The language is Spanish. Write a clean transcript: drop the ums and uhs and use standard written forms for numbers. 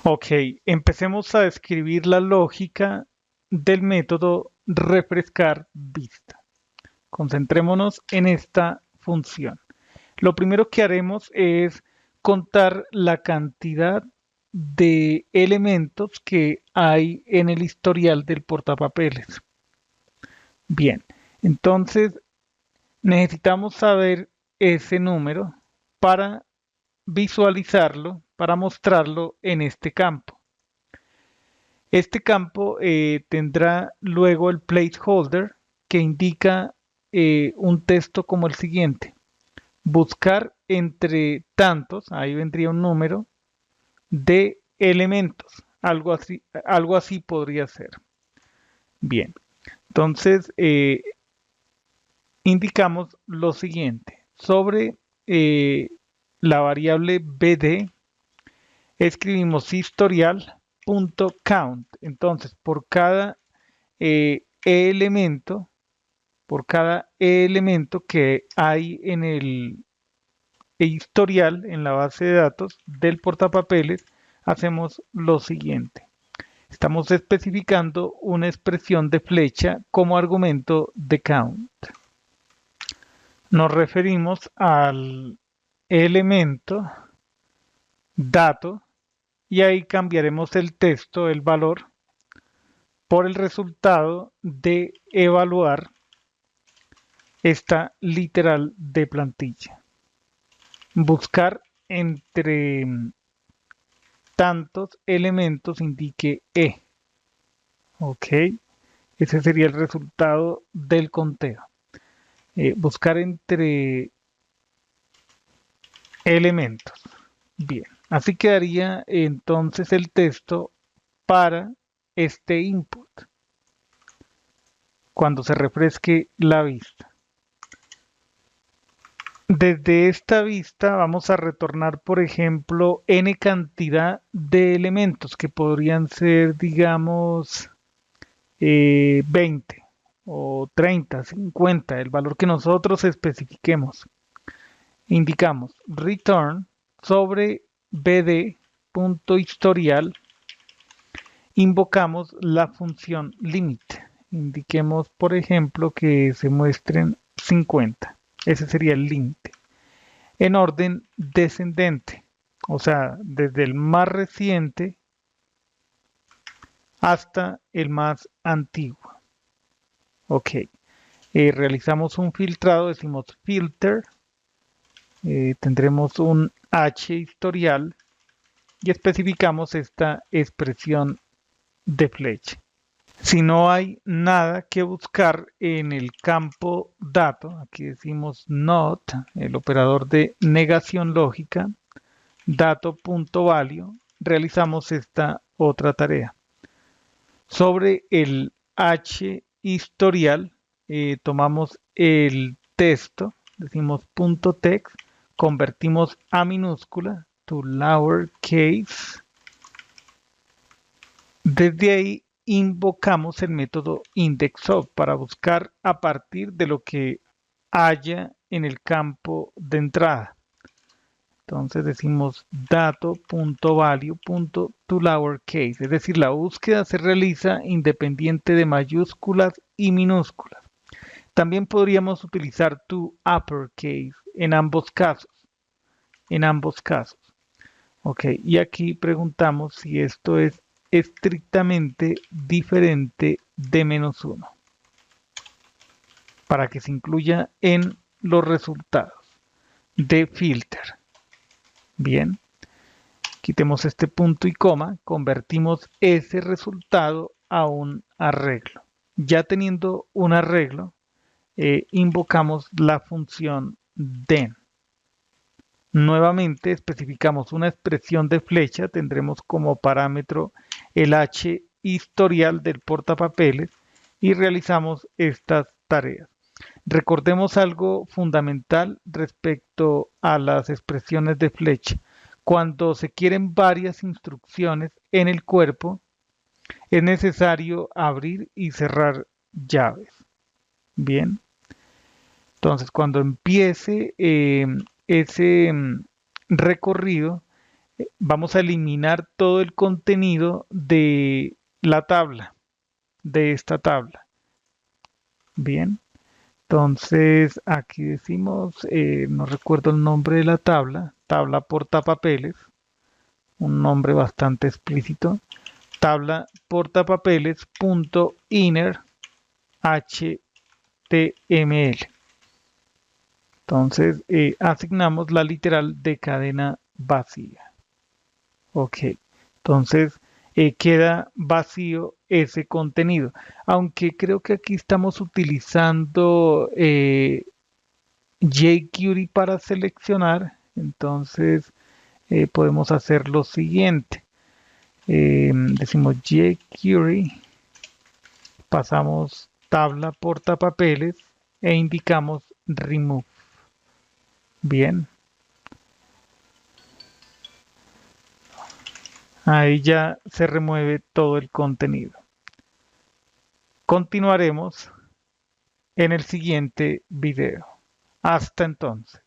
Ok, empecemos a escribir la lógica del método refrescar vista. Concentrémonos en esta función. Lo primero que haremos es contar la cantidad de elementos que hay en el historial del portapapeles. Bien, entonces necesitamos saber ese número para visualizarlo, para mostrarlo en este campo. Este campo tendrá luego el placeholder que indica un texto como el siguiente. Buscar entre tantos, ahí vendría un número, de elementos. Algo así podría ser. Bien, entonces indicamos lo siguiente. Sobre la variable bd escribimos historial.count. Entonces, elemento, por cada elemento que hay en el historial, en la base de datos del portapapeles, hacemos lo siguiente. Estamos especificando una expresión de flecha como argumento de count. Nos referimos al elemento dato y ahí cambiaremos el texto, el valor, por el resultado de evaluar esta literal de plantilla. Buscar entre tantos elementos indique E. Ok, ese sería el resultado del conteo. Buscar entre elementos. Bien, así quedaría entonces el texto para este input cuando se refresque la vista. Desde esta vista vamos a retornar, por ejemplo, n cantidad de elementos que podrían ser, digamos, 20 o 30, 50, el valor que nosotros especifiquemos. Indicamos return sobre bd.historial, invocamos la función limit. Indiquemos, por ejemplo, que se muestren 50. Ese sería el límite. En orden descendente, o sea, desde el más reciente hasta el más antiguo. Ok, realizamos un filtrado, decimos filter, tendremos un H historial y especificamos esta expresión de flecha. Si no hay nada que buscar en el campo dato, aquí decimos not, el operador de negación lógica, dato.value, realizamos esta otra tarea. Sobre el H historial, tomamos el texto, decimos punto text, convertimos a minúscula, to lowercase. Desde ahí invocamos el método indexOf para buscar a partir de lo que haya en el campo de entrada. Entonces decimos dato.value.toLowerCase, es decir, la búsqueda se realiza independiente de mayúsculas y minúsculas. También podríamos utilizar toUpperCase en ambos casos. En ambos casos. Ok, y aquí preguntamos si esto es estrictamente diferente de -1 para que se incluya en los resultados de filter. Bien, quitemos este punto y coma, convertimos ese resultado a un arreglo. Ya teniendo un arreglo, invocamos la función den. Nuevamente especificamos una expresión de flecha, tendremos como parámetro el H historial del portapapeles y realizamos estas tareas. Recordemos algo fundamental respecto a las expresiones de flecha. Cuando se quieren varias instrucciones en el cuerpo, es necesario abrir y cerrar llaves. Bien, entonces cuando empiece ese recorrido, Vamos a eliminar todo el contenido de la tabla, de esta tabla. Bien, entonces aquí decimos, no recuerdo el nombre de la tabla, tabla portapapeles, un nombre bastante explícito, tabla portapapeles.inner HTML. Entonces asignamos la literal de cadena vacía. Ok, entonces queda vacío ese contenido. Aunque creo que aquí estamos utilizando jQuery para seleccionar, entonces podemos hacer lo siguiente. Decimos jQuery, pasamos tabla portapapeles e indicamos remove. Bien, ahí ya se remueve todo el contenido. Continuaremos en el siguiente video. Hasta entonces.